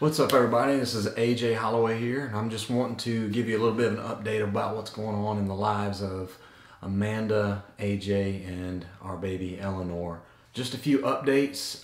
What's up, everybody? This is AJ Holloway here, and I'm just wanting to give you a little bit of an update about what's going on in the lives of Amanda, AJ, and our baby Eleanor. Just a few updates.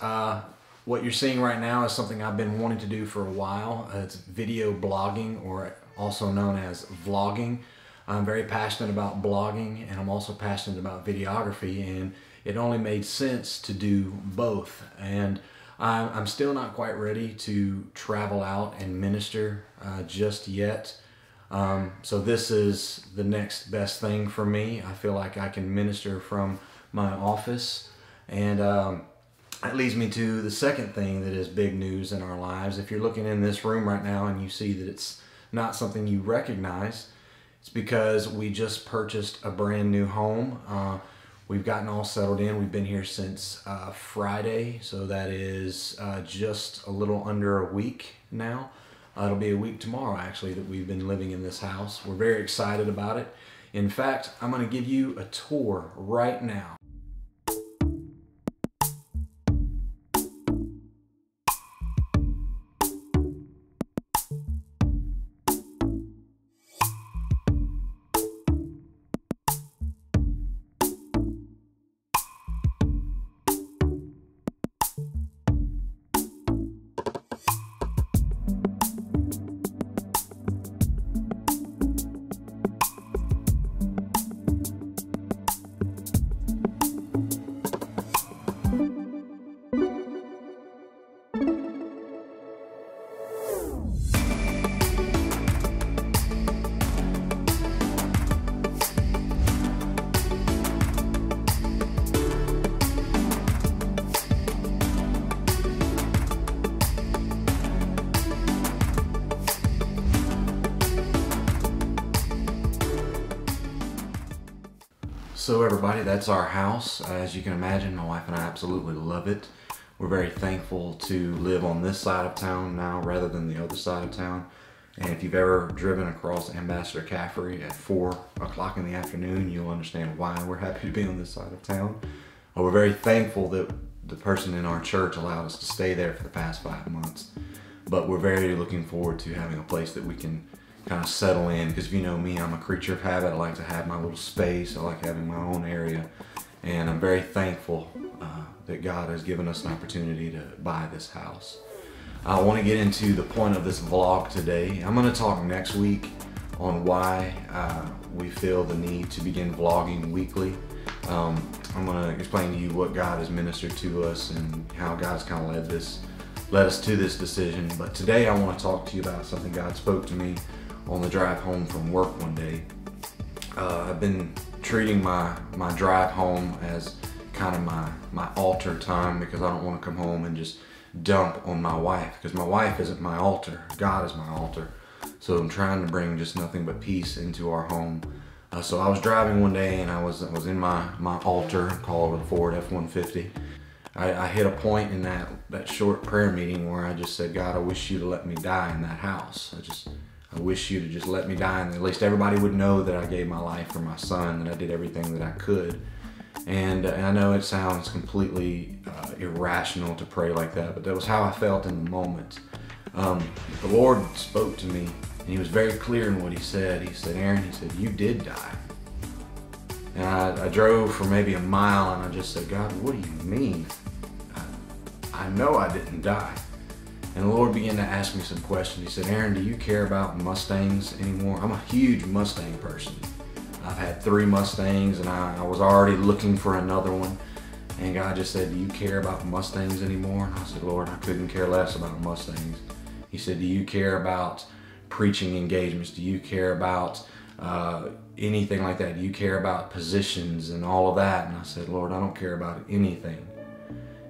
What you're seeing right now is something I've been wanting to do for a while. It's video blogging, or also known as vlogging. I'm very passionate about blogging, and I'm also passionate about videography, and it only made sense to do both. And I'm still not quite ready to travel out and minister just yet. So this is the next best thing for me. I feel like I can minister from my office. And that leads me to the second thing that is big news in our lives. If you're looking in this room right now and you see that it's not something you recognize, it's because we just purchased a brand new home. We've gotten all settled in. We've been here since Friday, so that is just a little under a week now. It'll be a week tomorrow, actually, that we've been living in this house. We're very excited about it. In fact, I'm going to give you a tour right now. So everybody, that's our house. As you can imagine, my wife and I absolutely love it. We're very thankful to live on this side of town now rather than the other side of town. And if you've ever driven across Ambassador Caffrey at 4 o'clock in the afternoon, you'll understand why we're happy to be on this side of town. We're very thankful that the person in our church allowed us to stay there for the past 5 months. But we're very looking forward to having a place that we can kind of settle in, because if you know me, I'm a creature of habit. I like to have my little space. I like having my own area, and I'm very thankful that God has given us an opportunity to buy this house. I want to get into the point of this vlog today. I'm going to talk next week on why we feel the need to begin vlogging weekly. I'm going to explain to you what God has ministered to us and how God's kind of led us to this decision. But today I want to talk to you about something God spoke to me on the drive home from work one day. I've been treating my drive home as kind of my altar time, because I don't want to come home and just dump on my wife, because my wife isn't my altar, God is my altar. So I'm trying to bring just nothing but peace into our home. So I was driving one day and I was in my altar, call it a Ford F-150. I hit a point in that short prayer meeting where I just said, God, I wish you to let me die in that house. I wish you to just let me die, and at least everybody would know that I gave my life for my son, that I did everything that I could. And I know it sounds completely irrational to pray like that, but that was how I felt in the moment. The Lord spoke to me, and He was very clear in what He said. He said, Aaron, He said, you did die. And I drove for maybe a mile, and I just said, God, what do you mean? I know I didn't die. And the Lord began to ask me some questions. He said, Aaron, do you care about Mustangs anymore? I'm a huge Mustang person. I've had 3 Mustangs, and I was already looking for another one. And God just said, do you care about Mustangs anymore? And I said, Lord, I couldn't care less about Mustangs. He said, do you care about preaching engagements? Do you care about anything like that? Do you care about positions and all of that? And I said, Lord, I don't care about anything.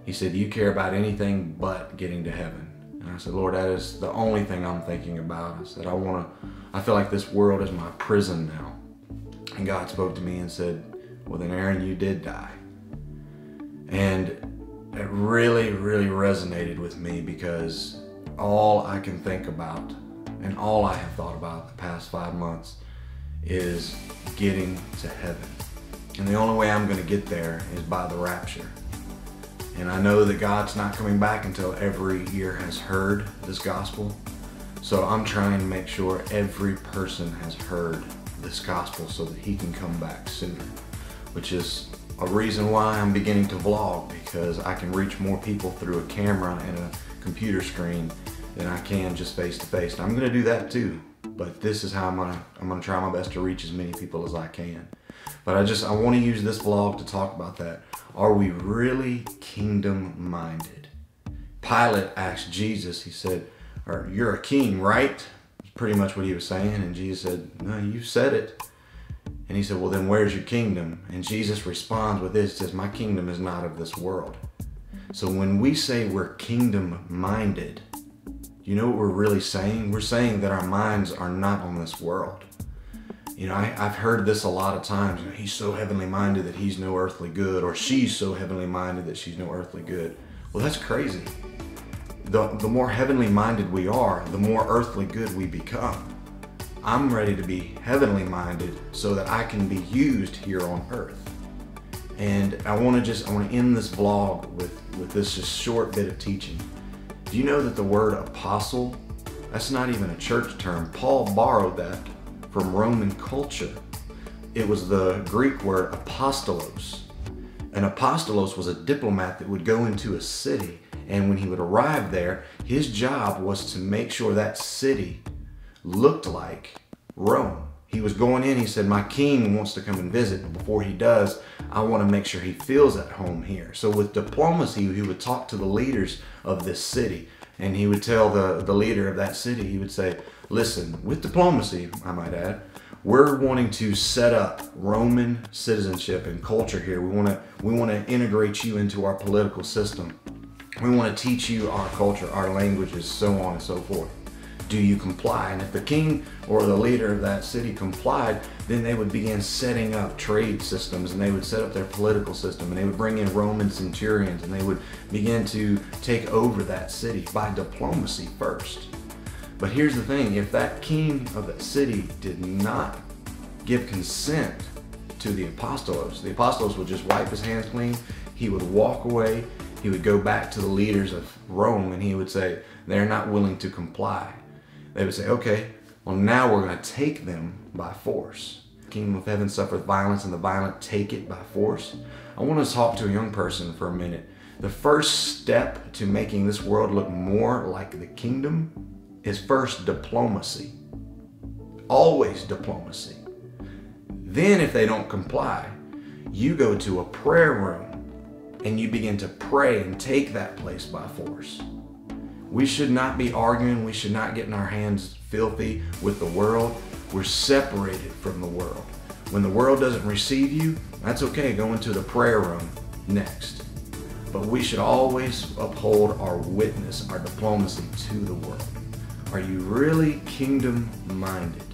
He said, do you care about anything but getting to heaven? And I said, Lord, that is the only thing I'm thinking about. I said, I feel like this world is my prison now. And God spoke to me and said, well then, Aaron, you did die. And it really, really resonated with me, because all I can think about and all I have thought about the past 5 months is getting to heaven. And the only way I'm going to get there is by the rapture. And I know that God's not coming back until every ear has heard this gospel. So I'm trying to make sure every person has heard this gospel so that he can come back sooner, which is a reason why I'm beginning to vlog, because I can reach more people through a camera and a computer screen than I can just face to face. And I'm gonna do that too, but this is how I'm gonna try my best to reach as many people as I can. But I want to use this vlog to talk about that. Are we really kingdom minded? Pilate asked Jesus, he said, "You're a king, right?" That's pretty much what he was saying. And Jesus said, "No, you said it." And he said, "Well, then where's your kingdom?" And Jesus responds with this, says, "My kingdom is not of this world." So when we say we're kingdom minded, you know what we're really saying? We're saying that our minds are not on this world. You know, I've heard this a lot of times. You know, he's so heavenly minded that he's no earthly good, or she's so heavenly minded that she's no earthly good. Well, that's crazy. The more heavenly minded we are, the more earthly good we become. I'm ready to be heavenly minded so that I can be used here on earth. And I want to end this vlog with this just short bit of teaching. Do you know that the word apostle, that's not even a church term. Paul borrowed that from Roman culture. It was the Greek word apostolos. An apostolos was a diplomat that would go into a city, and when he would arrive there, his job was to make sure that city looked like Rome. He was going in, he said, "My king wants to come and visit, but before he does, I want to make sure he feels at home here." So with diplomacy, he would talk to the leaders of this city, and he would tell the leader of that city, he would say, "Listen, with diplomacy, I might add, we're wanting to set up Roman citizenship and culture here. We want to integrate you into our political system. We want to teach you our culture, our languages, so on and so forth. Do you comply?" And if the king or the leader of that city complied, then they would begin setting up trade systems, and they would set up their political system, and they would bring in Roman centurions, and they would begin to take over that city by diplomacy first. But here's the thing, if that king of that city did not give consent to the apostolos would just wipe his hands clean, he would walk away, he would go back to the leaders of Rome, and he would say, "They're not willing to comply." They would say, "Okay, well now we're going to take them by force. The kingdom of heaven suffereth violence, and the violent take it by force." I want to talk to a young person for a minute. The first step to making this world look more like the kingdom is first diplomacy. Always diplomacy. Then if they don't comply, you go to a prayer room and you begin to pray and take that place by force. We should not be arguing. We should not get in our hands filthy with the world. We're separated from the world. When the world doesn't receive you, that's okay. Go into the prayer room next. But we should always uphold our witness, our diplomacy to the world. Are you really kingdom minded?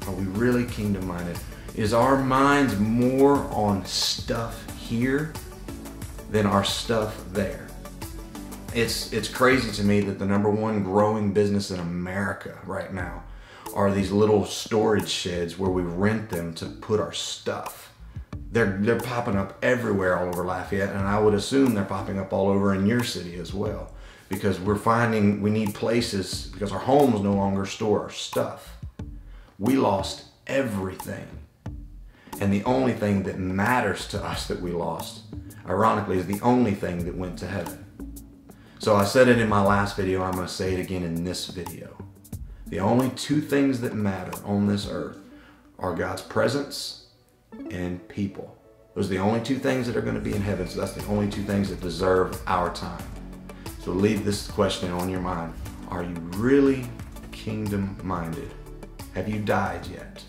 Are we really kingdom minded? Is our minds more on stuff here than our stuff there? It's crazy to me that the #1 growing business in America right now are these little storage sheds where we rent them to put our stuff. They're popping up everywhere all over Lafayette, and I would assume they're popping up all over in your city as well, because we're finding we need places because our homes no longer store our stuff. We lost everything, and the only thing that matters to us that we lost, ironically, is the only thing that went to heaven. So I said it in my last video, I'm going to say it again in this video. The only two things that matter on this earth are God's presence and people. Those are the only two things that are going to be in heaven, so that's the only two things that deserve our time. So leave this question on your mind. Are you really kingdom minded? Have you died yet?